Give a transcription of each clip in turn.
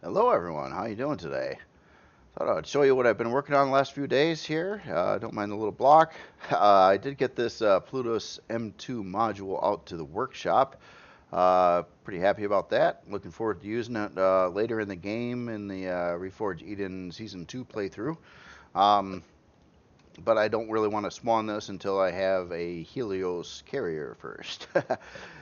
Hello everyone, how you doing today? Thought I'd show you what I've been working on the last few days here. Don't mind the little block. I did get this Plutos M2 module out to the workshop. Pretty happy about that. Looking forward to using it later in the game in the Reforged Eden Season 2 playthrough. Um, but I don't really want to spawn this until I have a Helios carrier first.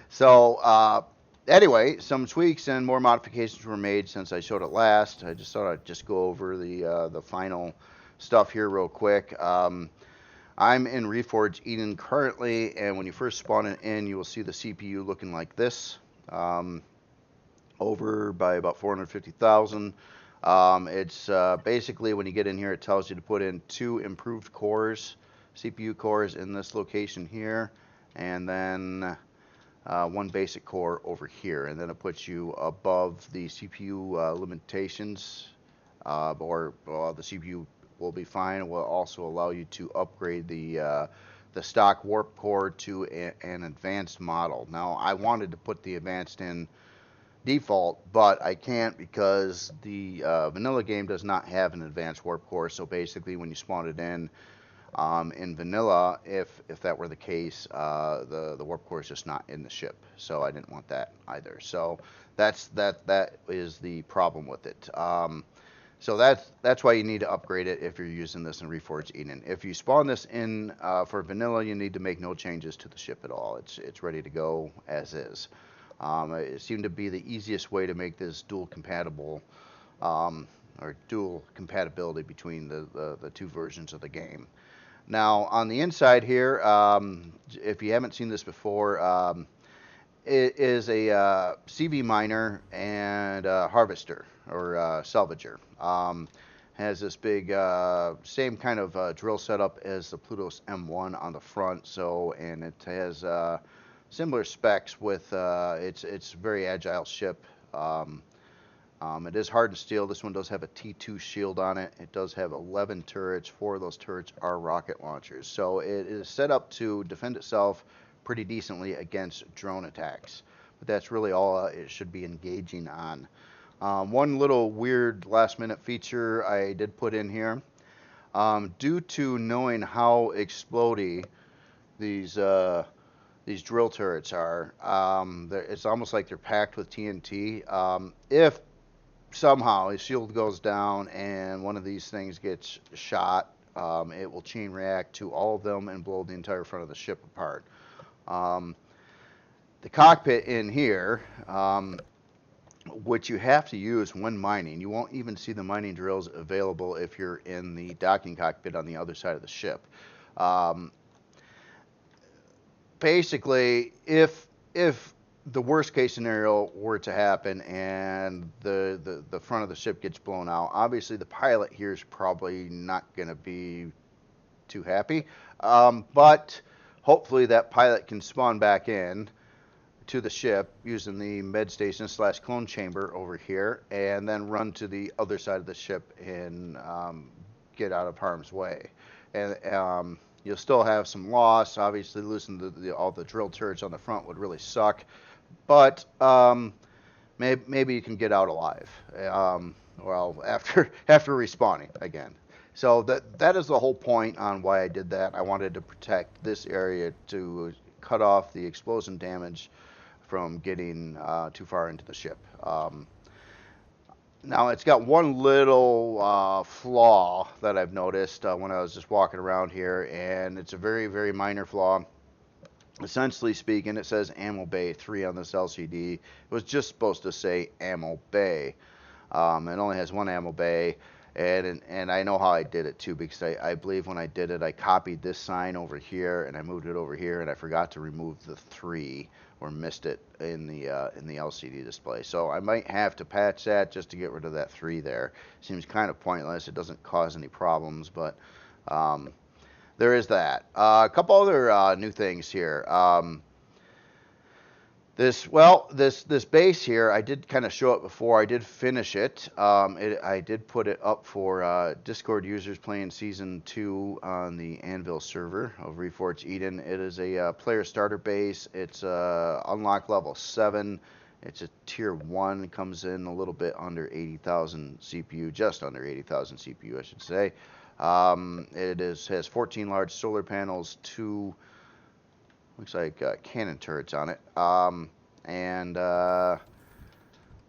So, anyway, some tweaks and more modifications were made since I showed it last. I just thought I'd just go over the final stuff here real quick. I'm in Reforged Eden currently, and when you first spawn it in, you will see the CPU looking like this, over by about 450,000. It's basically when you get in here, it tells you to put in 2 improved cores, CPU cores in this location here, and then 1 basic core over here, and then it puts you above the CPU limitations, or well, the CPU will be fine. It will also allow you to upgrade the stock warp core to an advanced model. Now, I wanted to put the advanced in default, but I can't because the vanilla game does not have an advanced warp core. So basically, when you spawn it in vanilla, if that were the case, the warp core is just not in the ship. So I didn't want that either. So that is the problem with it. So that's why you need to upgrade it if you're using this in Reforged Eden. If you spawn this in for vanilla, you need to make no changes to the ship at all. It's ready to go as is. It seemed to be the easiest way to make this dual compatible, or dual compatibility between the 2 versions of the game. Now, on the inside here, if you haven't seen this before, it is a CV miner and harvester, or salvager. Has this big, same kind of drill setup as the Plutos M1 on the front, and it has similar specs with, it's a very agile ship. It is hardened steel. This one does have a T2 shield on it. It does have 11 turrets. 4 of those turrets are rocket launchers. So it is set up to defend itself pretty decently against drone attacks. But that's really all it should be engaging on. One little weird last minute feature I did put in here. Due to knowing how explodey these drill turrets are, it's almost like they're packed with TNT. If somehow his shield goes down and one of these things gets shot, it will chain react to all of them and blow the entire front of the ship apart. The cockpit in here, which you have to use when mining, you won't even see the mining drills available if you're in the docking cockpit on the other side of the ship. Basically, if the worst case scenario were to happen and the front of the ship gets blown out, obviously the pilot here is probably not going to be too happy. But hopefully that pilot can spawn back in to the ship using the med station / clone chamber over here, and then run to the other side of the ship and get out of harm's way. And you'll still have some loss. Obviously, losing all the drill turrets on the front would really suck. But maybe you can get out alive. Well, after respawning again. So that is the whole point on why I did that. I wanted to protect this area to cut off the explosion damage from getting too far into the ship. Now, it's got one little flaw that I've noticed when I was just walking around here, and it's a very, very minor flaw. Essentially speaking, it says Ammo Bay 3 on this LCD. It was just supposed to say Ammo Bay. It only has 1 Ammo Bay, and I know how I did it too, because I believe when I did it, I copied this sign over here, and I moved it over here, and I forgot to remove the 3, or missed it in the LCD display. So I might have to patch that just to get rid of that 3 there. Seems kind of pointless. It doesn't cause any problems, but there is that. A couple other new things here. This base here, I did kind of show it before. I did finish it. I did put it up for Discord users playing Season 2 on the Anvil server of Reforged Eden. It is a player starter base. It's unlock level 7. It's a tier 1. It comes in a little bit under 80,000 CPU, just under 80,000 CPU, I should say. Has 14 large solar panels, 2 looks like cannon turrets on it, and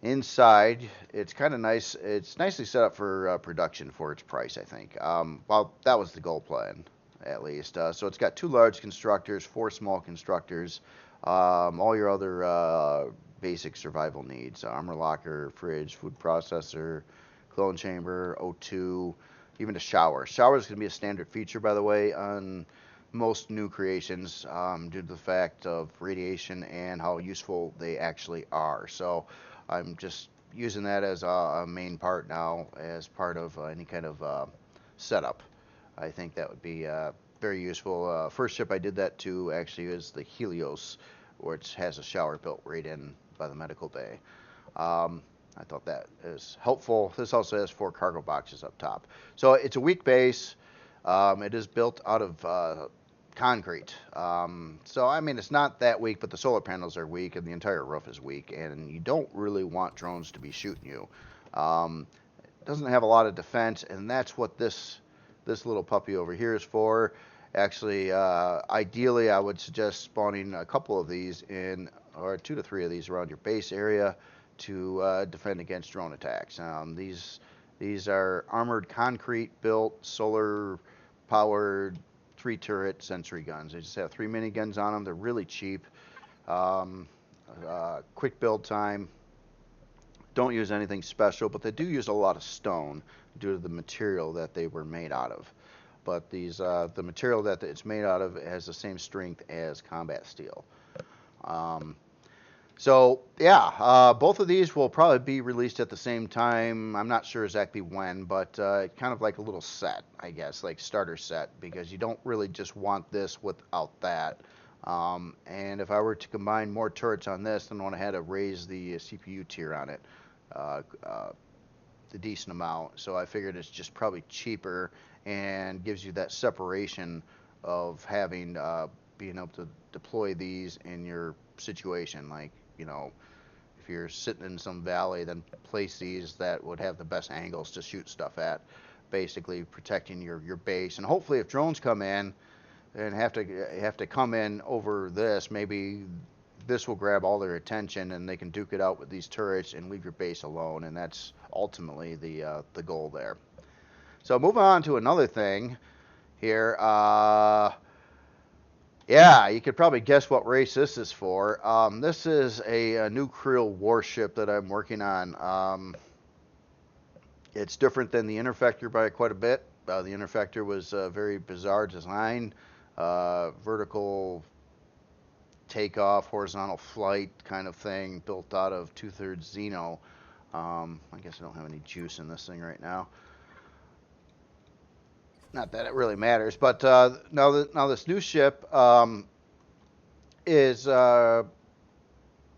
inside it's kind of nice. It's nicely set up for production for its price, I think. Well, that was the goal plan, at least. So it's got 2 large constructors, 4 small constructors, all your other basic survival needs: armor locker, fridge, food processor, clone chamber, O2, even a shower. Shower is going to be a standard feature, by the way, on most new creations, due to the fact of radiation and how useful they actually are. So I'm just using that as a main part now, as part of any kind of setup. I think that would be very useful. First ship I did that to actually is the Helios, which has a shower built right in by the medical bay. I thought that is helpful. This also has 4 cargo boxes up top. So it's a weak base. It is built out of concrete. So, I mean, it's not that weak, but the solar panels are weak and the entire roof is weak, and you don't really want drones to be shooting you. It doesn't have a lot of defense, and that's what this little puppy over here is for. Actually, ideally, I would suggest spawning a couple of these in, or 2 to 3 of these around your base area to defend against drone attacks. These are armored concrete built, solar powered 3 turret sentry guns. They just have 3 miniguns on them. They're really cheap. Quick build time. Don't use anything special, but they do use a lot of stone due to the material that they were made out of. But the material that it's made out of has the same strength as combat steel. So yeah, both of these will probably be released at the same time. I'm not sure exactly when, but kind of like a little set, I guess, like starter set, because you don't really just want this without that. And if I were to combine more turrets on this, then I would have had to raise the CPU tier on it a decent amount. So I figured it's just probably cheaper and gives you that separation of having being able to deploy these in your situation. Like, you know, if you're sitting in some valley, then place these that would have the best angles to shoot stuff at, basically protecting your base. And hopefully if drones come in and have to come in over this, maybe this will grab all their attention and they can duke it out with these turrets and leave your base alone. And that's ultimately the goal there. So moving on to another thing here. Yeah, you could probably guess what race this is for. This is a new Kriel warship that I'm working on. It's different than the Interfector by quite a bit. The Interfector was a very bizarre design, vertical takeoff, horizontal flight kind of thing, built out of 2/3 Xeno. I guess I don't have any juice in this thing right now. Not that it really matters, but now this new ship is going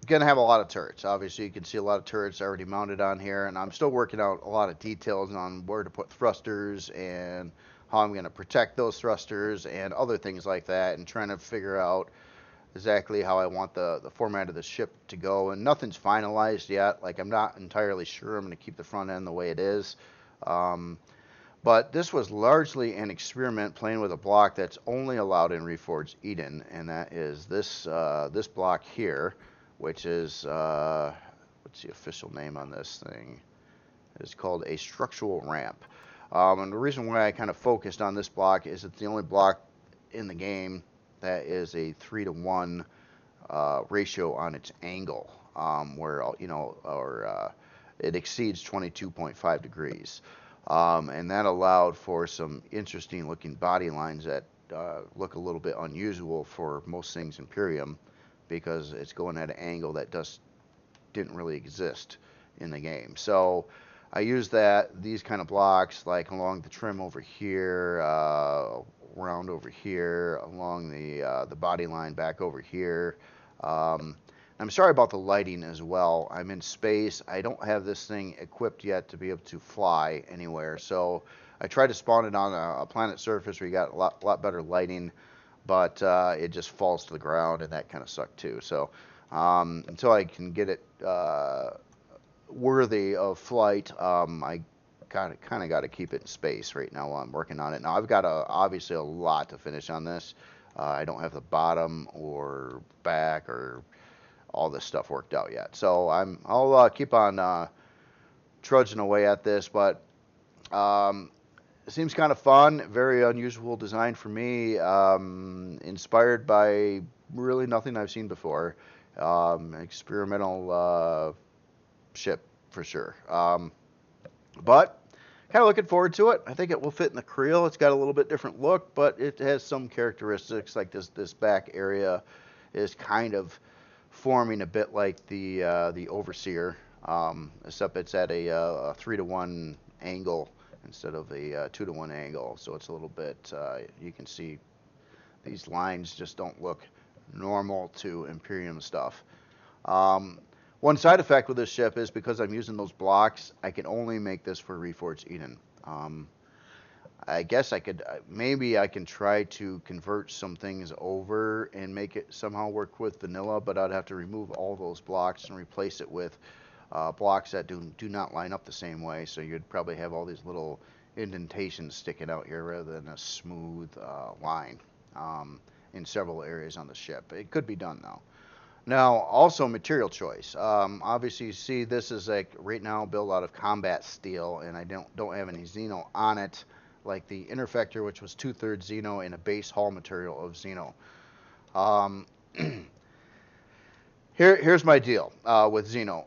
to have a lot of turrets. Obviously, you can see a lot of turrets already mounted on here, and I'm still working out a lot of details on where to put thrusters and how I'm going to protect those thrusters and other things like that, and trying to figure out exactly how I want the format of the ship to go. And nothing's finalized yet. Like, I'm not entirely sure I'm going to keep the front end the way it is. But this was largely an experiment playing with a block that's only allowed in Reforged Eden, and that is this this block here, which is what's the official name on this thing? It's called a structural ramp. And the reason why I kind of focused on this block is it's the only block in the game that is a 3-to-1 ratio on its angle, where it exceeds 22.5 degrees. And that allowed for some interesting looking body lines that look a little bit unusual for most things in Empyrion, because it's going at an angle that didn't really exist in the game. So I used these kind of blocks, like along the trim over here, around over here, along the body line back over here. I'm sorry about the lighting as well. I'm in space. I don't have this thing equipped yet to be able to fly anywhere. So I tried to spawn it on a planet surface where you got a lot better lighting, but it just falls to the ground, and that kind of sucked too. So Until I can get it worthy of flight, I kind of got to keep it in space right now while I'm working on it. Now I've got obviously a lot to finish on this. I don't have the bottom or back or all this stuff worked out yet, so I'll keep on trudging away at this, but it seems kind of fun. Very unusual design for me. Inspired by really nothing I've seen before. Experimental ship for sure. But kind of looking forward to it. I think it will fit in the Kriel. It's got a little bit different look, but it has some characteristics like this back area is kind of forming a bit like the Overseer, except it's at a 3-to-1 angle instead of a 2-to-1 angle. So it's a little bit, you can see these lines just don't look normal to Empyrion stuff. One side effect with this ship is because I'm using those blocks, I can only make this for Reforged Eden. I guess maybe I can try to convert some things over and make it somehow work with vanilla, but I'd have to remove all those blocks and replace it with blocks that do not line up the same way. So you'd probably have all these little indentations sticking out here rather than a smooth line in several areas on the ship. It could be done though. Now, also material choice. Obviously, you see this is like right now built out of combat steel, and I don't have any Xeno on it, like the interfector, which was 2/3 Xeno and a base hull material of Xeno. Here's my deal with Xeno.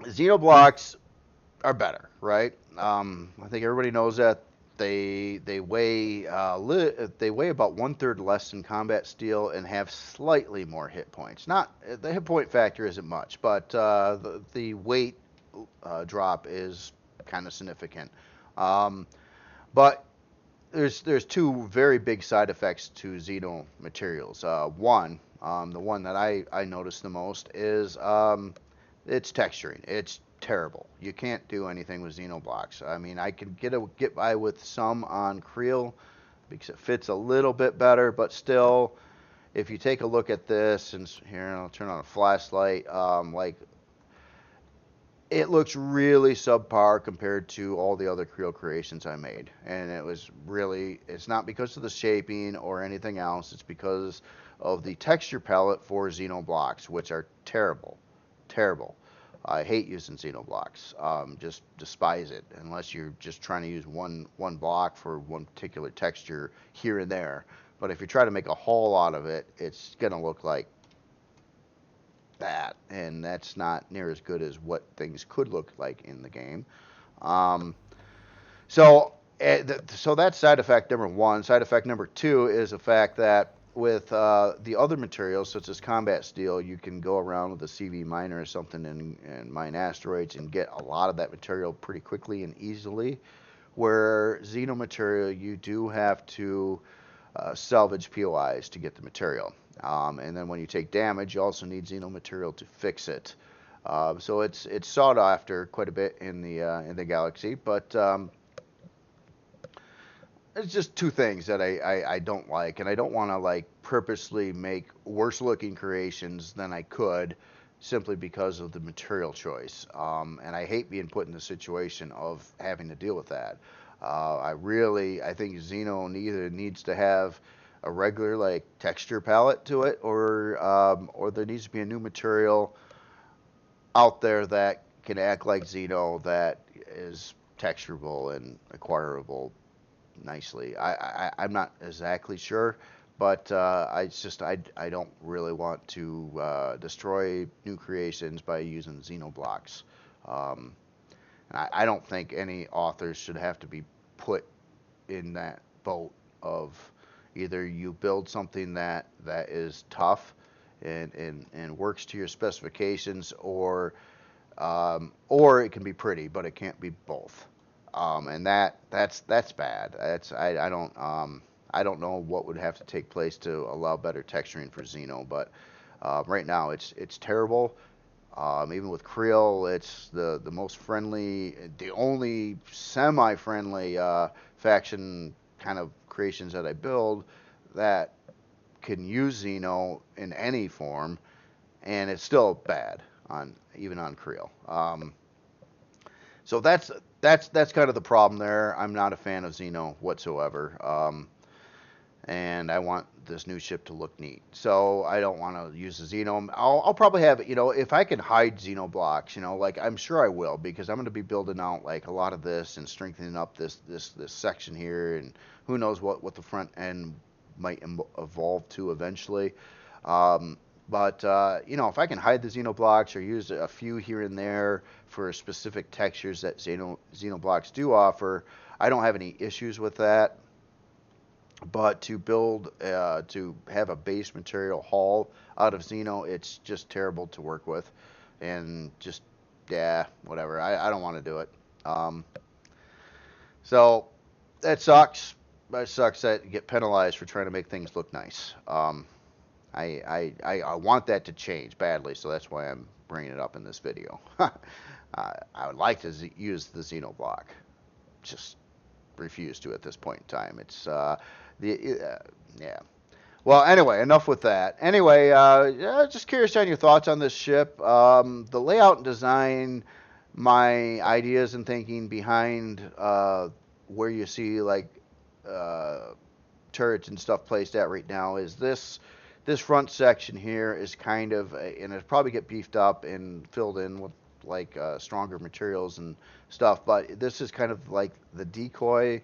Xeno blocks are better, right? I think everybody knows that. They weigh about 1/3 less than combat steel and have slightly more hit points. Not the hit point factor isn't much, but the weight drop is kind of significant. But there's two very big side effects to Xeno materials. One, the one that I noticed the most is it's texturing. It's terrible. You can't do anything with Xeno blocks. I mean, I can get by with some on Kriel because it fits a little bit better, but still, if you take a look at this, and here I'll turn on a flashlight, like it looks really subpar compared to all the other Kriel creations I made, and it's not because of the shaping or anything else. It's because of the texture palette for Xeno blocks, which are terrible, terrible. I hate using Xeno blocks. Just despise it unless you're just trying to use one block for one particular texture here and there. But if you try to make a hull out of it, it's gonna look like that, and that's not near as good as what things could look like in the game. So that's side effect number one. Side effect number two is the fact that with the other materials, such as combat steel, you can go around with a CV miner or something and mine asteroids and get a lot of that material pretty quickly and easily. Where Xeno material, you do have to salvage POIs to get the material. And then when you take damage, you also need Xeno material to fix it. So it's sought after quite a bit in the galaxy, but it's just two things that I don't like, and I don't want to like purposely make worse looking creations than I could simply because of the material choice. And I hate being put in the situation of having to deal with that. I think Xeno either needs to have a regular like texture palette to it, or there needs to be a new material out there that can act like Xeno that is texturable and acquirable nicely. I'm not exactly sure, but I don't really want to destroy new creations by using Xeno blocks. I don't think any authors should have to be put in that boat of either you build something that is tough and works to your specifications, or it can be pretty, but it can't be both. And that's bad. I don't know what would have to take place to allow better texturing for Xeno, but right now it's terrible. Even with Kriel, it's the most friendly, the only semi-friendly faction kind of creations that I build that can use Xeno in any form, and it's still bad on even on Kriel. So that's kind of the problem there. I'm not a fan of Xeno whatsoever, and I want this new ship to look neat. So I don't want to use the Xeno. I'll probably have, if I can hide Xeno blocks, like I'm sure I will, because I'm going to be building out like a lot of this and strengthening up this section here, and who knows what the front end might evolve to eventually. But if I can hide the Xeno blocks or use a few here and there for specific textures that Xeno blocks do offer, I don't have any issues with that. But to build, to have a base material hull out of Xeno, it's just terrible to work with. And just, yeah, whatever. I don't want to do it. So that sucks. That sucks that you get penalized for trying to make things look nice. I want that to change badly, so that's why I'm bringing it up in this video. I would like to use the Xeno block. Just refuse to at this point in time. It's yeah. Well, anyway, enough with that. Anyway, just curious on your thoughts on this ship. The layout and design, my ideas and thinking behind where you see like turrets and stuff placed at right now is this front section here is kind of, and it'll probably get beefed up and filled in with like stronger materials and stuff, but this is kind of like the decoy.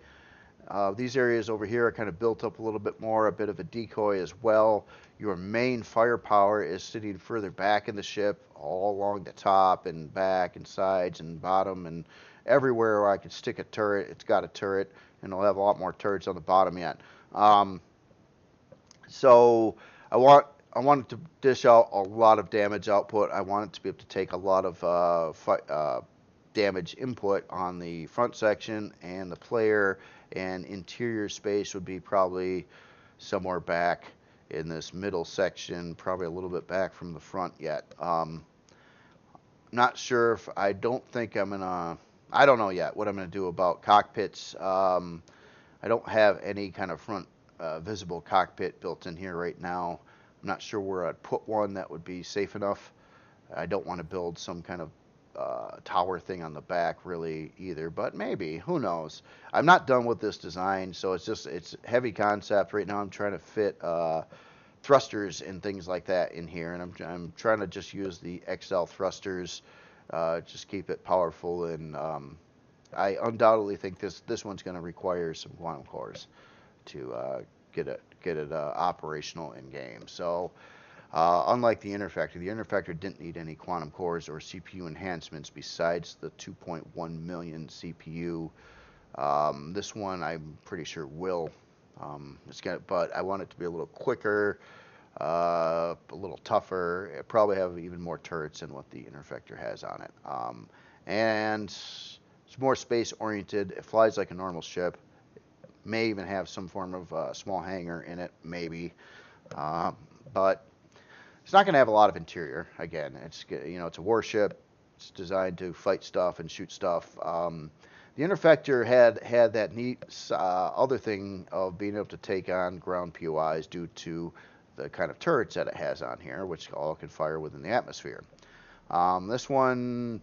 These areas over here are kind of built up a little bit more, a bit of a decoy as well. Your main firepower is sitting further back in the ship, all along the top and back and sides and bottom and everywhere where I could stick a turret. It's got a turret, and it'll have a lot more turrets on the bottom yet. So I want it to dish out a lot of damage output. I want it to be able to take a lot of damage input on the front section and the player, and interior space would be probably somewhere back in this middle section, probably a little bit back from the front yet. Not sure if, I don't think I'm gonna, I don't know yet what I'm gonna do about cockpits. I don't have any kind of front visible cockpit built in here right now. I'm not sure where I'd put one that would be safe enough. I don't want to build some kind of tower thing on the back really either, but maybe, who knows. I'm not done with this design, so it's heavy concept right now. I'm trying to fit thrusters and things like that in here, and I'm trying to just use the XL thrusters, just keep it powerful, and I undoubtedly think this one's going to require some quantum cores to get it operational in game. So unlike the Interfactor didn't need any quantum cores or CPU enhancements besides the 2.1 million CPU. This one I'm pretty sure will. But I want it to be a little quicker, a little tougher. It probably have even more turrets than what the Interfactor has on it. And it's more space oriented. It flies like a normal ship. May even have some form of small hangar in it, maybe. But it's not going to have a lot of interior. Again, it's a warship. It's designed to fight stuff and shoot stuff. The Interfactor had that neat other thing of being able to take on ground POIs due to the kind of turrets that it has on here, which all can fire within the atmosphere. This one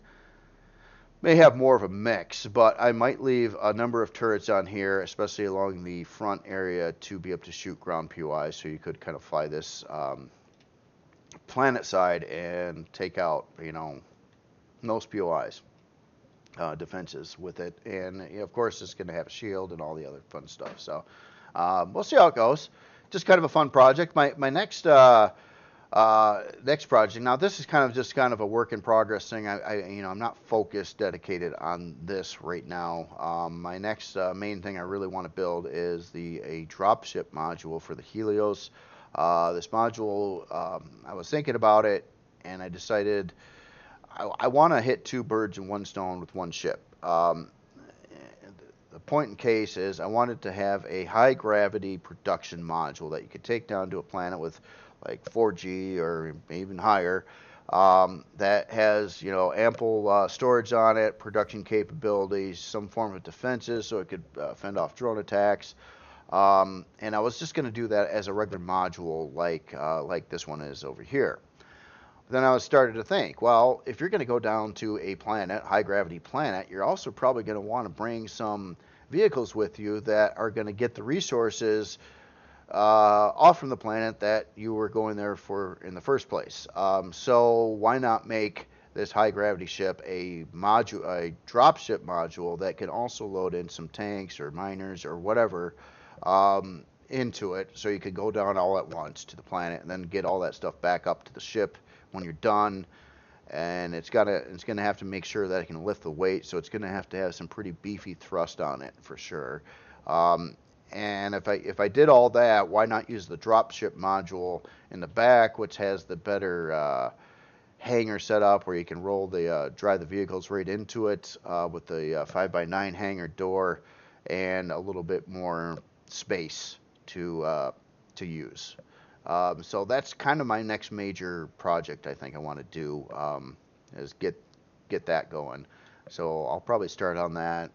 may have more of a mix, but I might leave a number of turrets on here, especially along the front area, to be able to shoot ground POIs, so you could kind of fly this planet side and take out, most POIs, defenses with it. And of course, it's going to have a shield and all the other fun stuff. So we'll see how it goes. Just kind of a fun project. My next project. Now this is kind of a work in progress thing. I'm not focused, dedicated on this right now. My next main thing I really want to build is a dropship module for the Helios. This module, I was thinking about it, and I decided I want to hit two birds in one stone with one ship. The point in case is I wanted to have a high gravity production module that you could take down to a planet with like 4G or even higher, that has ample storage on it, production capabilities, some form of defenses so it could fend off drone attacks. And I was just going to do that as a regular module like this one is over here. Then I was started to think, well, if you're going to go down to a planet, high gravity planet, you're also probably going to want to bring some vehicles with you that are going to get the resources off from the planet that you were going there for in the first place. So why not make this high gravity ship a module, a dropship module that can also load in some tanks or miners or whatever into it, so you could go down all at once to the planet and then get all that stuff back up to the ship when you're done. And it's gonna have to make sure that it can lift the weight, so it's gonna have to have some pretty beefy thrust on it for sure. And if I did all that, why not use the dropship module in the back, which has the better hangar set up where you can roll the drive the vehicles right into it with the 5x9 hangar door and a little bit more space to use. So that's kind of my next major project I think I want to do, is get that going. So I'll probably start on that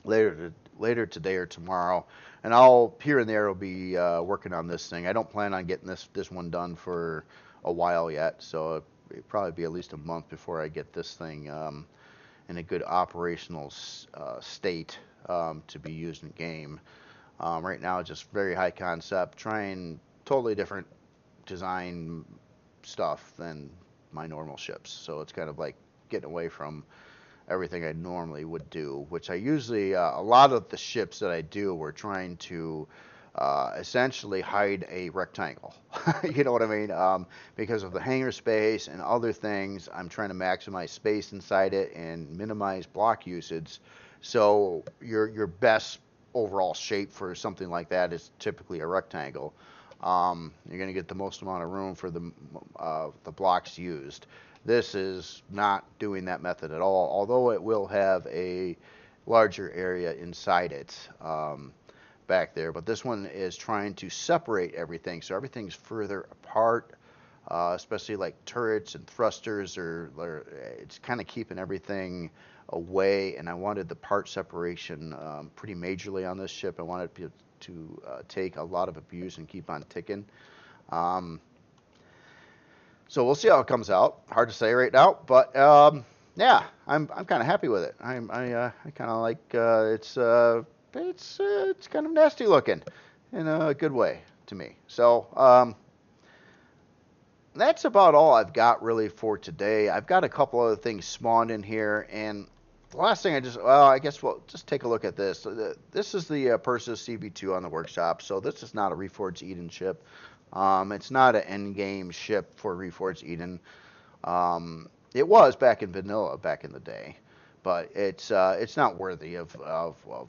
later today or tomorrow, and I'll here and there will be working on this thing. I don't plan on getting this one done for a while yet, so it'll probably be at least a month before I get this thing in a good operational state to be used in game. Right now, it's just very high concept, trying totally different design stuff than my normal ships. So it's kind of like getting away from everything I normally would do, which I usually, a lot of the ships that I do, we're trying to essentially hide a rectangle. You know what I mean? Because of the hangar space and other things, I'm trying to maximize space inside it and minimize block usage. So your best overall shape for something like that is typically a rectangle. You're going to get the most amount of room for the blocks used. This is not doing that method at all, although it will have a larger area inside it back there. But this one is trying to separate everything, so everything's further apart, especially like turrets and thrusters. It's kind of keeping everything away, and I wanted the part separation pretty majorly on this ship. I wanted to take a lot of abuse and keep on ticking. So we'll see how it comes out. Hard to say right now, but yeah, I'm kind of happy with it. I kind of like it's kind of nasty looking in a good way to me. So that's about all I've got really for today. I've got a couple other things spawned in here, and the last thing I guess we'll just take a look at this. This is the Perseus CV2 on the workshop, so this is not a Reforged Eden ship. It's not an endgame ship for Reforged Eden. It was back in vanilla back in the day, but it's not worthy of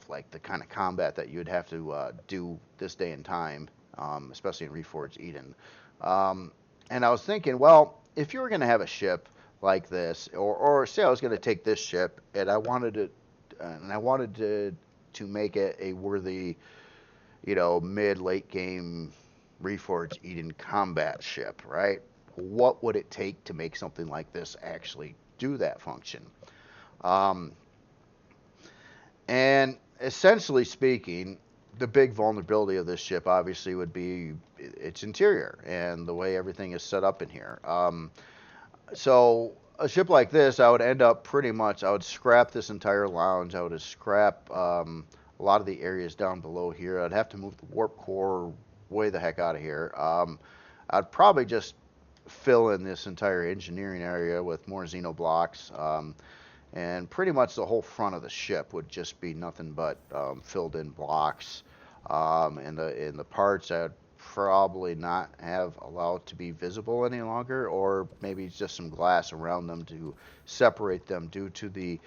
like the kind of combat that you'd have to do this day and time, especially in Reforged Eden. And I was thinking, well, if you were going to have a ship like this, or say I was going to take this ship and I wanted to make it a worthy, mid-late game Reforged Eden combat ship, right? What would it take to make something like this actually do that function? And essentially speaking, the big vulnerability of this ship obviously would be its interior and the way everything is set up in here. So a ship like this, I would end up I would scrap this entire lounge. I would scrap a lot of the areas down below here. I'd have to move the warp core way the heck out of here. I'd probably just fill in this entire engineering area with more Xeno blocks, and pretty much the whole front of the ship would just be nothing but filled in blocks. And the parts I'd probably not have allowed to be visible any longer, or maybe just some glass around them to separate them due to the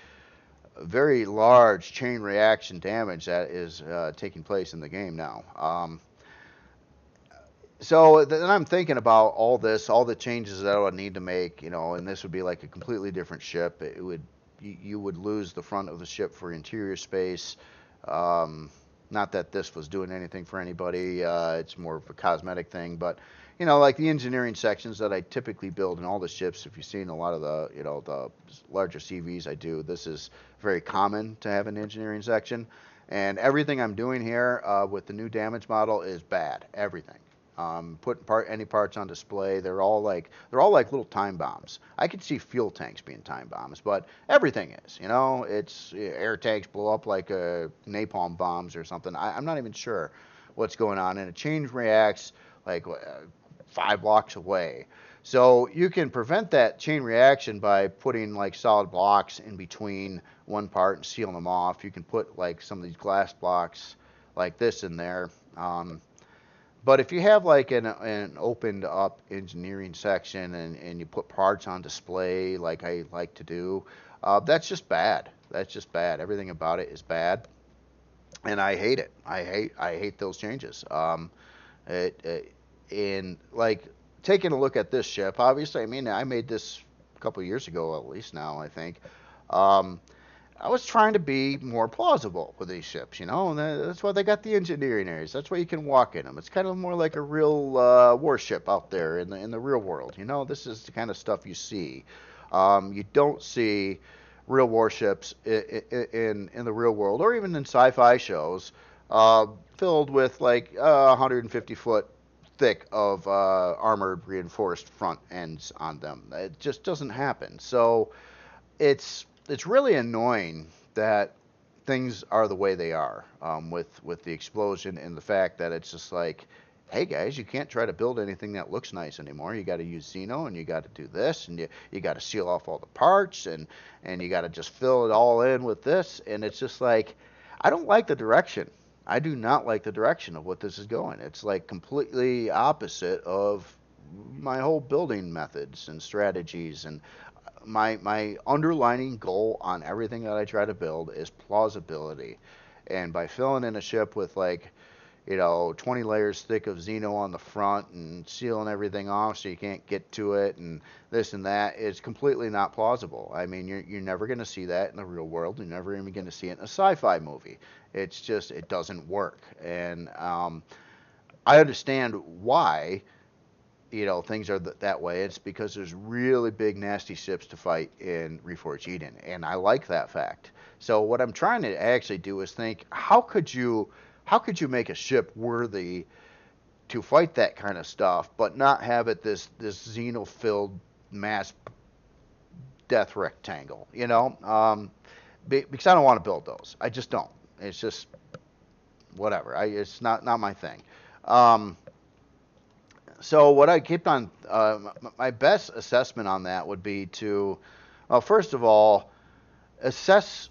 very large chain reaction damage that is taking place in the game now. So then I'm thinking about all the changes that I would need to make, and this would be like a completely different ship. You would lose the front of the ship for interior space. Not that this was doing anything for anybody. It's more of a cosmetic thing, but like the engineering sections that I typically build in all the ships. If you've seen a lot of the larger CVs I do, this is very common to have an engineering section. And everything I'm doing here with the new damage model is bad. Everything. Putting any parts on display, they're all like little time bombs. I could see fuel tanks being time bombs, but everything is. You know, it's air tanks blow up like napalm bombs or something. I'm not even sure what's going on, and a chain reacts like 5 blocks away. So you can prevent that chain reaction by putting like solid blocks in between one part and sealing them off. You can put like some of these glass blocks like this in there. But if you have like an opened up engineering section and you put parts on display like I like to do, that's just bad. That's just bad. Everything about it is bad, and I hate it. I hate those changes. In like taking a look at this ship, obviously, I mean, I made this a couple of years ago at least now, I think. Um, I was trying to be more plausible with these ships, you know, and that's why they got the engineering areas. That's why you can walk in them. It's kind of more like a real warship out there in the real world. You know, this is the kind of stuff you see. You don't see real warships in the real world, or even in sci-fi shows, filled with like 150 foot thick of armored reinforced front ends on them. It just doesn't happen. So it's really annoying that things are the way they are with the explosion and the fact that it's just like, hey guys, you can't try to build anything that looks nice anymore. You got to use Xeno, and you got to do this, and you got to seal off all the parts, and you got to just fill it all in with this, and it's just like, I don't like the direction. I do not like the direction of what this is going. It's like completely opposite of my whole building methods and strategies, and my underlining goal on everything that I try to build is plausibility. And by filling in a ship with like, 20 layers thick of Xeno on the front and sealing everything off so you can't get to it and this and that, it's completely not plausible. I mean, you're never going to see that in the real world. You're never even going to see it in a sci-fi movie. It's just, it doesn't work. And I understand why things are that way. It's because there's really big, nasty ships to fight in Reforged Eden, and I like that fact. So what I'm trying to actually do is think, how could you make a ship worthy to fight that kind of stuff, but not have it this Xeno-filled mass death rectangle, because I don't want to build those. I just don't. It's just whatever. It's not my thing. So what I kept on, my best assessment on that would be to, well, first of all, assess,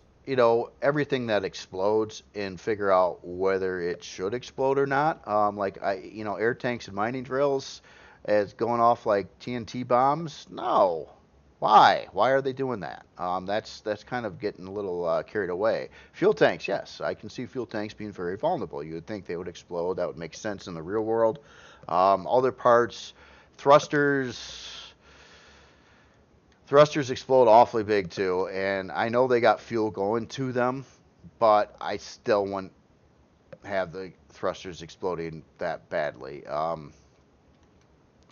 everything that explodes and figure out whether it should explode or not. Air tanks and mining drills as going off like TNT bombs. No. Why? Why are they doing that? That's kind of getting a little carried away. Fuel tanks, yes, I can see fuel tanks being very vulnerable. You would think they would explode. That would make sense in the real world. Other parts, thrusters explode awfully big too, and I know they got fuel going to them, but I still wouldn't have the thrusters exploding that badly,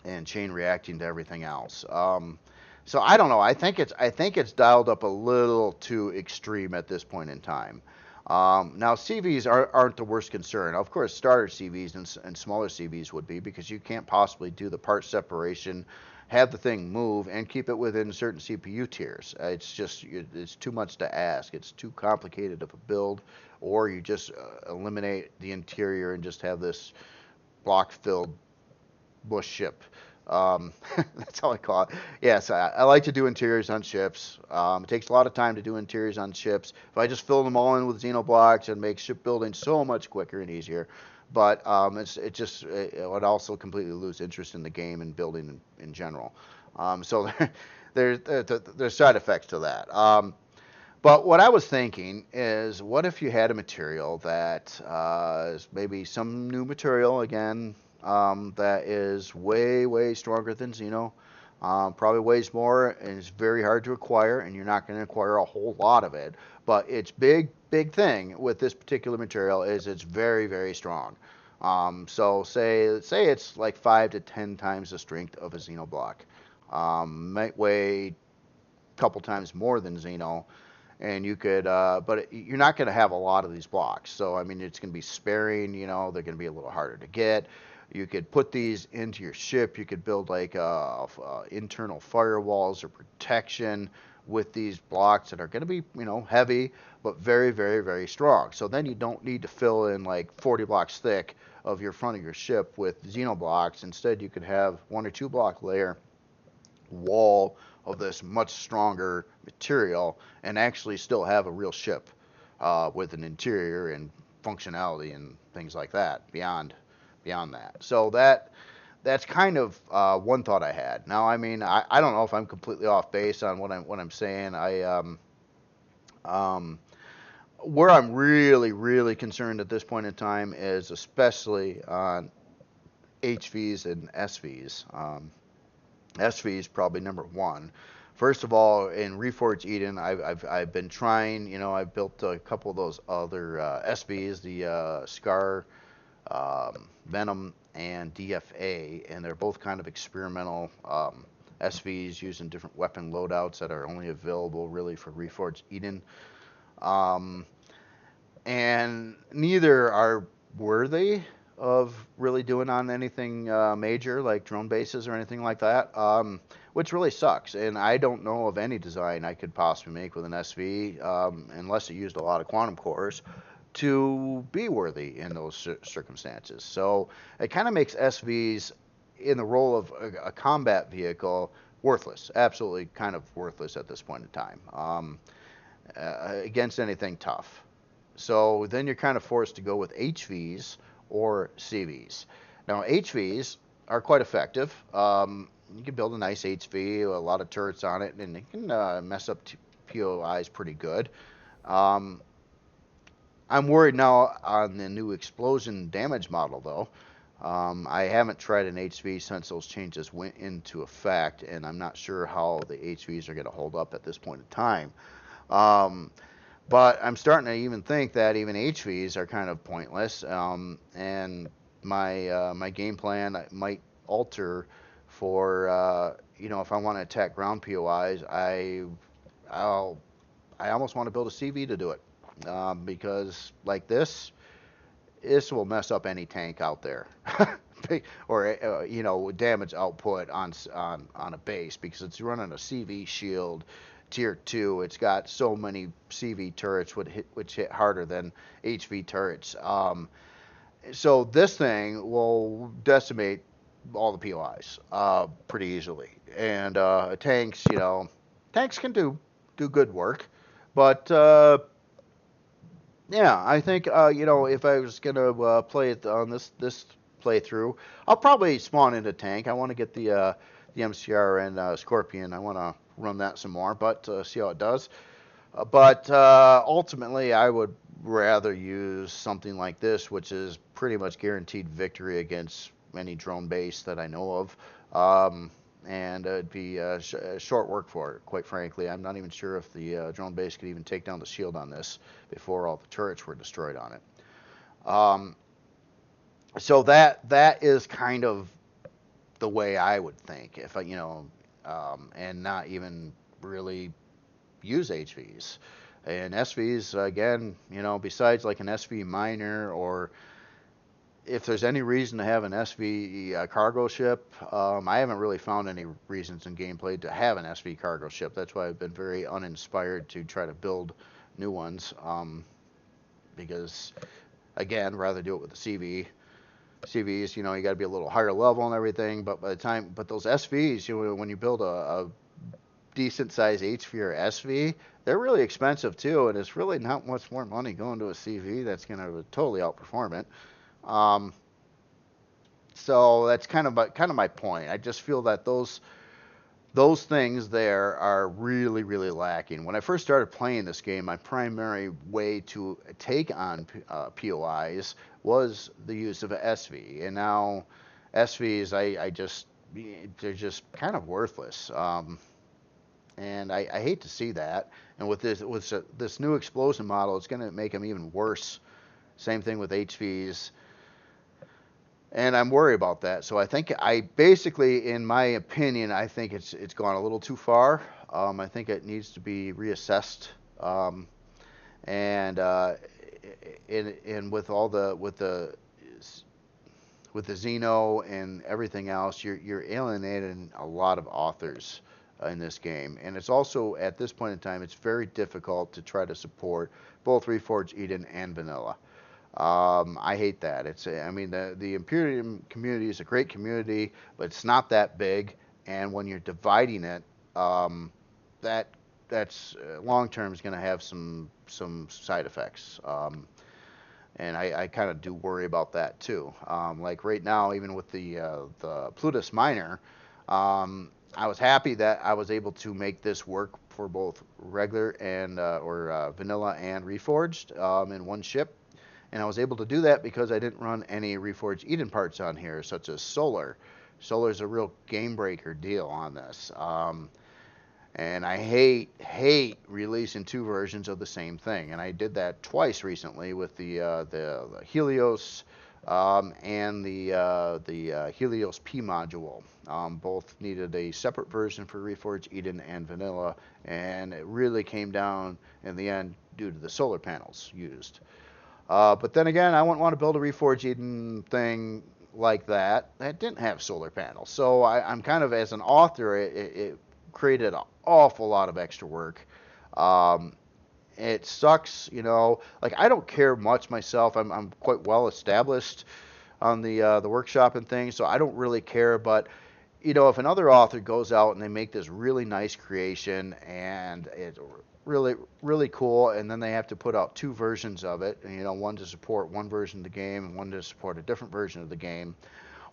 and chain reacting to everything else. So I don't know. I think it's dialed up a little too extreme at this point in time. Now CVs aren't the worst concern. Of course, starter CVs and smaller CVs would be, because you can't possibly do the part separation, have the thing move, and keep it within certain CPU tiers. It's too much to ask. It's too complicated of a build, or you just eliminate the interior and just have this block-filled bush ship. That's how I call it. Yes, I like to do interiors on ships. It takes a lot of time to do interiors on ships. If I just fill them all in with Xeno blocks, it makes shipbuilding so much quicker and easier. But it would also completely lose interest in the game and building in general. So there's side effects to that. But what I was thinking is, what if you had a material that is maybe some new material again, that is way, way stronger than Xeno, probably weighs more, and it's very hard to acquire, and you're not going to acquire a whole lot of it. But its big thing with this particular material is it's very, very strong. So say it's like 5 to 10 times the strength of a Xeno block. Might weigh a couple times more than Xeno, and you could, but you're not going to have a lot of these blocks. So I mean, it's going to be sparing. You know, they're going to be a little harder to get. You could put these into your ship. You could build like internal firewalls or protection with these blocks that are going to be, you know, heavy but very, very, very strong. So then you don't need to fill in like 40 blocks thick of your front of your ship with Xeno blocks. Instead, you could have 1 or 2 block layer wall of this much stronger material and actually still have a real ship with an interior and functionality and things like that beyond that. So that's kind of one thought I had. Now, I mean, I don't know if I'm completely off base on what I'm saying. Where I'm really, really concerned at this point in time is especially on HVs and SVs. SVs probably number one. First of all, in Reforged Eden, I've been trying. You know, I've built a couple of those other SVs, the Scar, Venom, and DFA, and they're both kind of experimental SVs using different weapon loadouts that are only available really for Reforged Eden. And neither are worthy of really doing on anything major like drone bases or anything like that, which really sucks. And I don't know of any design I could possibly make with an SV, unless it used a lot of quantum cores, to be worthy in those circumstances. So it kind of makes SVs in the role of a combat vehicle worthless, absolutely kind of worthless at this point in time, against anything tough. So then you're kind of forced to go with HVs or CVs. Now HVs are quite effective. You can build a nice HV, a lot of turrets on it, and it can mess up POIs pretty good. I'm worried now on the new explosion damage model, though. I haven't tried an HV since those changes went into effect, and I'm not sure how the HVs are going to hold up at this point in time. But I'm starting to even think that even HVs are kind of pointless, and my game plan might alter for you know, if I want to attack ground POIs, I almost want to build a CV to do it, because like this will mess up any tank out there, or you know, damage output on a base because it's running a CV shield. Tier 2, it's got so many CV turrets which hit harder than HV turrets. So this thing will decimate all the POIs pretty easily. And tanks, you know, tanks can do good work, but yeah, I think you know, if I was gonna play it on this playthrough, I'll probably spawn into tank. I want to get the MCR and Scorpion. I want to run that some more, but see how it does. But ultimately, I would rather use something like this, which is pretty much guaranteed victory against any drone base that I know of. And it'd be short work for it, quite frankly. I'm not even sure if the drone base could even take down the shield on this before all the turrets were destroyed on it. So that is kind of the way I would think, if I, you know, and not even really use HVs. And SVs, again, you know, besides like an SV miner, or if there's any reason to have an SV cargo ship, I haven't really found any reasons in gameplay to have an SV cargo ship. That's why I've been very uninspired to try to build new ones, because, again, rather do it with a CV. CVs, you know, you got to be a little higher level and everything, but by the time, but those SVs, you know, when you build a decent size HV or SV, they're really expensive too, and it's really not much more money going to a CV that's going to totally outperform it. So that's kind of my point. I just feel that those things there are really, really lacking. When I first started playing this game, my primary way to take on POIs was the use of a SV, and now SVs, they're just kind of worthless. And I hate to see that. And with this new explosion model, it's going to make them even worse. Same thing with HVs. And I'm worried about that. So I think basically, in my opinion, I think it's gone a little too far. I think it needs to be reassessed And and with all the with the Xeno and everything else, you're alienating a lot of authors in this game, and it's also at this point in time it's very difficult to try to support both Reforged Eden and vanilla. I hate that. I mean, the Empyrion community is a great community, but it's not that big, and when you're dividing it, um, that that's long term is going to have some side effects. And I kind of do worry about that too. Like right now, even with the Plutus miner, I was happy that I was able to make this work for both regular and or vanilla and reforged in one ship, and I was able to do that because I didn't run any Reforged Eden parts on here, such as solar. Solar is a real game breaker deal on this. And I hate releasing two versions of the same thing. And I did that twice recently with the Helios and the Helios P module. Both needed a separate version for Reforged Eden and Vanilla, and it really came down in the end due to the solar panels used. But then again, I wouldn't want to build a Reforged Eden thing like that didn't have solar panels. So I'm kind of, as an author, it created an awful lot of extra work. Um, it sucks, you know. Like, I don't care much myself. I'm quite well established on the workshop and things, so I don't really care. But you know, if another author goes out and they make this really nice creation and it's really cool, and then they have to put out two versions of it, you know, one to support one version of the game and one to support a different version of the game.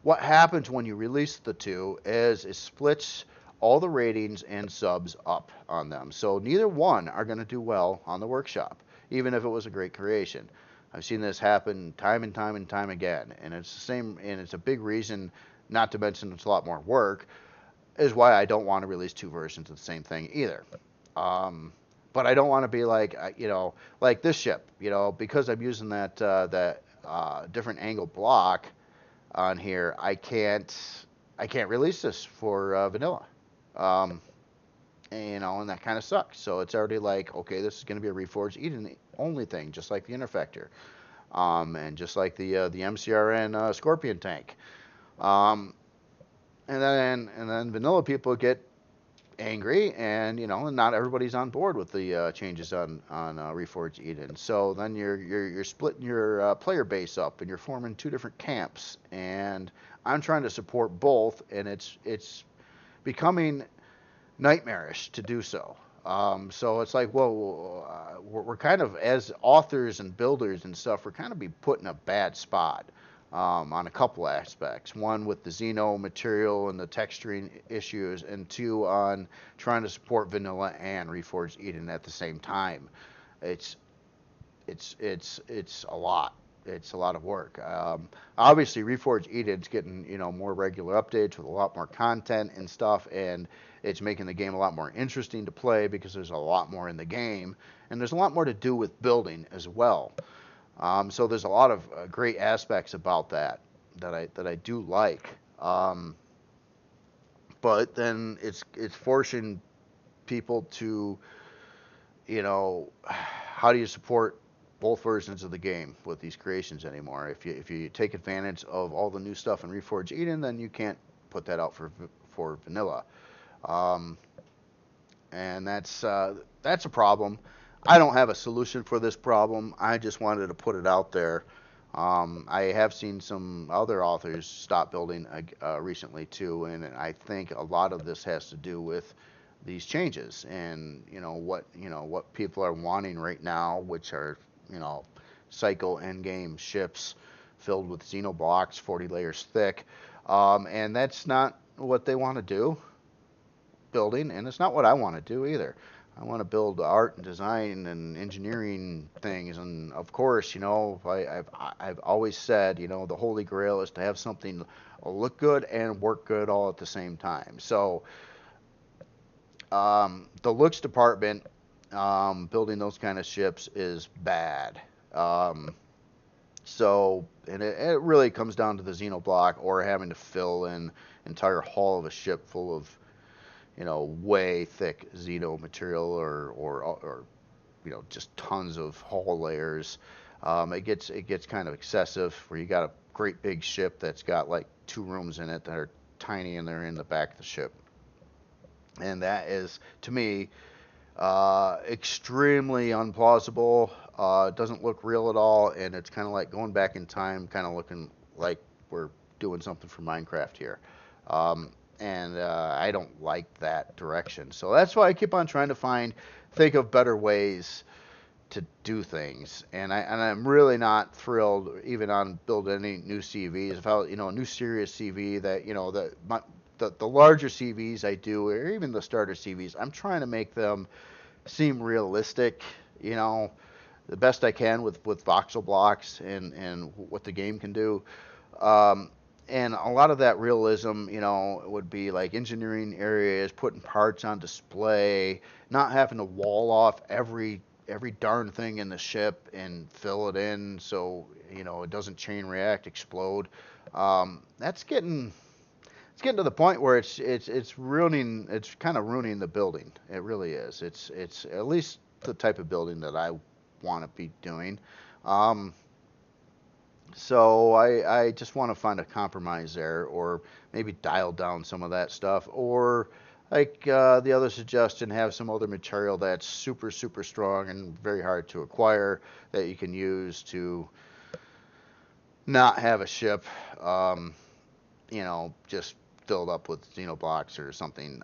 What happens when you release the two is it splits all the ratings and subs up on them. So neither one are going to do well on the workshop, even if it was a great creation. I've seen this happen time and time and time again, and it's the same, and it's a big reason, not to mention it's a lot more work, is why I don't want to release two versions of the same thing either. But I don't want to be like, you know, like this ship, you know, because I'm using that different angle block on here. I can't release this for vanilla. Um, and, you know, and that kind of sucks. So it's already like, okay, this is going to be a Reforged Eden only thing, just like the Interfector, and just like the MCRN Scorpion tank. Um, and then vanilla people get angry, and you know, not everybody's on board with the changes on Reforged Eden. So then you're splitting your player base up, and you're forming two different camps. And I'm trying to support both, and it's becoming nightmarish to do so. So it's like, well, we're kind of, as authors and builders and stuff, we're kind of be put in a bad spot on a couple aspects. One, with the Xeno material and the texturing issues, and two, on trying to support vanilla and Reforged Eden at the same time. It's it's a lot. It's a lot of work. Obviously, Reforged Eden's getting, you know, more regular updates with a lot more content and stuff, and it's making the game a lot more interesting to play because there's a lot more in the game, and there's a lot more to do with building as well. So there's a lot of great aspects about that I do like. But then it's forcing people to, you know, how do you support both versions of the game with these creations anymore? If you take advantage of all the new stuff in Reforged Eden, then you can't put that out for vanilla, um, and that's a problem. I don't have a solution for this problem. I just wanted to put it out there. I have seen some other authors stop building recently too, and I think a lot of this has to do with these changes and what people are wanting right now, which are, you know, psycho endgame ships filled with Xeno blocks 40 layers thick, and that's not what they want to do building, and it's not what I want to do either. I want to build art and design and engineering things, and of course, you know, I've always said, you know, the holy grail is to have something look good and work good all at the same time. So the looks department, building those kind of ships is bad. Um, and it really comes down to the Xenoblock or having to fill in entire hull of a ship full of, you know, way thick Xeno material or just tons of hull layers. It gets kind of excessive where you got a great big ship that's got like 2 rooms in it that are tiny and they're in the back of the ship. And that is, to me, extremely unplausible. It doesn't look real at all, and it's kind of like going back in time, kind of looking like we're doing something for Minecraft here. And I don't like that direction. So that's why I keep on trying to think of better ways to do things. And I'm really not thrilled even on building any new CVs. If I, a new serious CV that, the larger CVs I do, or even the starter CVs, I'm trying to make them seem realistic, the best I can with voxel blocks and what the game can do. And a lot of that realism, would be like engineering areas, putting parts on display, not having to wall off every darn thing in the ship and fill it in so it doesn't chain react, explode. It's getting to the point where it's kind of ruining the building. It really is. It's at least the type of building that I want to be doing. So I just want to find a compromise there, or maybe dial down some of that stuff, or like the other suggestion, have some other material that's super, super strong and very hard to acquire that you can use to not have a ship, just filled up with blocks or something.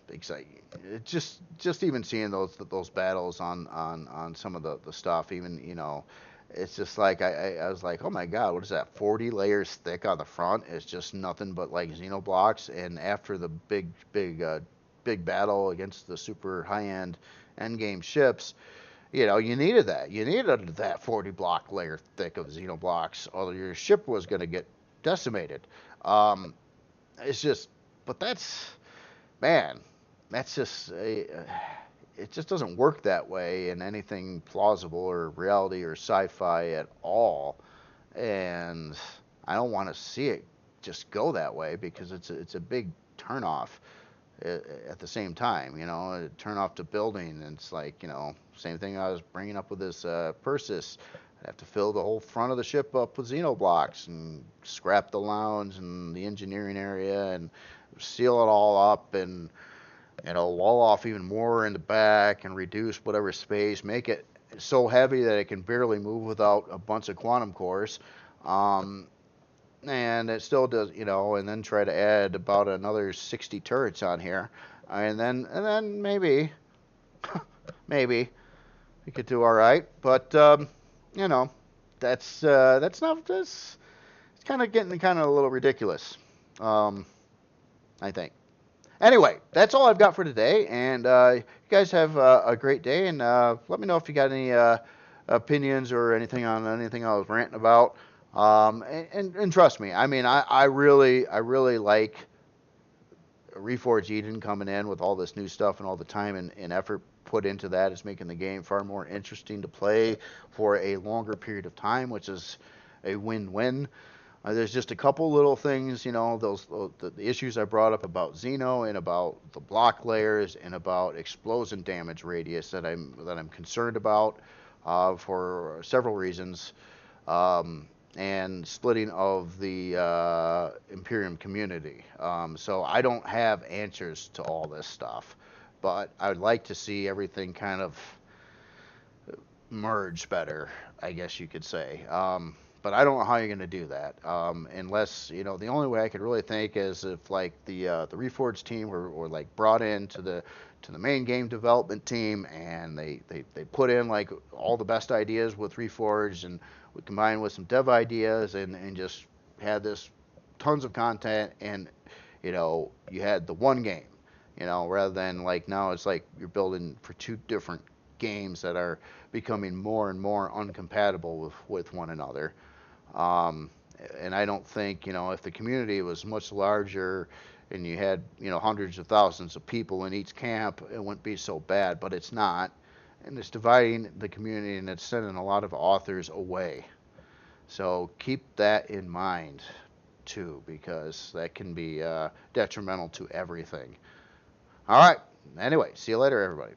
Exciting. Just even seeing those battles on some of the stuff, even it's just like I was like, oh my god, what is that? 40 layers thick on the front. It's just nothing but like Xeno blocks. And after the big battle against the super high end end game ships, you needed that. You needed that 40 block layer thick of Xeno blocks, or your ship was going to get decimated. It's just, but that's just it just doesn't work that way in anything plausible or reality or sci-fi at all. And I don't want to see it just go that way, because it's a big turnoff at the same time, turn off the building. And it's like, same thing I was bringing up with this Persis. I'd have to fill the whole front of the ship up with Xeno blocks and scrap the lounge and the engineering area and seal it all up and wall off even more in the back and reduce whatever space, make it so heavy that it can barely move without a bunch of quantum cores. And it still does, and then try to add about another 60 turrets on here. And then maybe we could do all right. But, that's it's kind of getting kind of a little ridiculous, I think. Anyway, that's all I've got for today, and you guys have a great day, and let me know if you got any opinions or anything on anything I was ranting about. And trust me, I mean, I really like Reforged Eden coming in with all this new stuff, and all the time and effort put into that is making the game far more interesting to play for a longer period of time, which is a win-win. There's just a couple little things, the issues I brought up about Xeno and about the block layers and about explosion damage radius that I'm concerned about for several reasons, and splitting of the Empyrion community. So I don't have answers to all this stuff, but I would like to see everything kind of merge better, I guess you could say. But I don't know how you're going to do that, unless, the only way I could really think is if like the Reforged team were like brought in to the main game development team, and they put in like all the best ideas with Reforged, and we combined with some dev ideas, and just had this tons of content, and you had the one game, rather than like now it's like you're building for 2 different games that are becoming more and more uncompatible with one another. And I don't think, if the community was much larger and you had, hundreds of thousands of people in each camp, it wouldn't be so bad, but it's not. And it's dividing the community, and it's sending a lot of authors away. So keep that in mind too, because that can be detrimental to everything. All right. Anyway, see you later, everybody.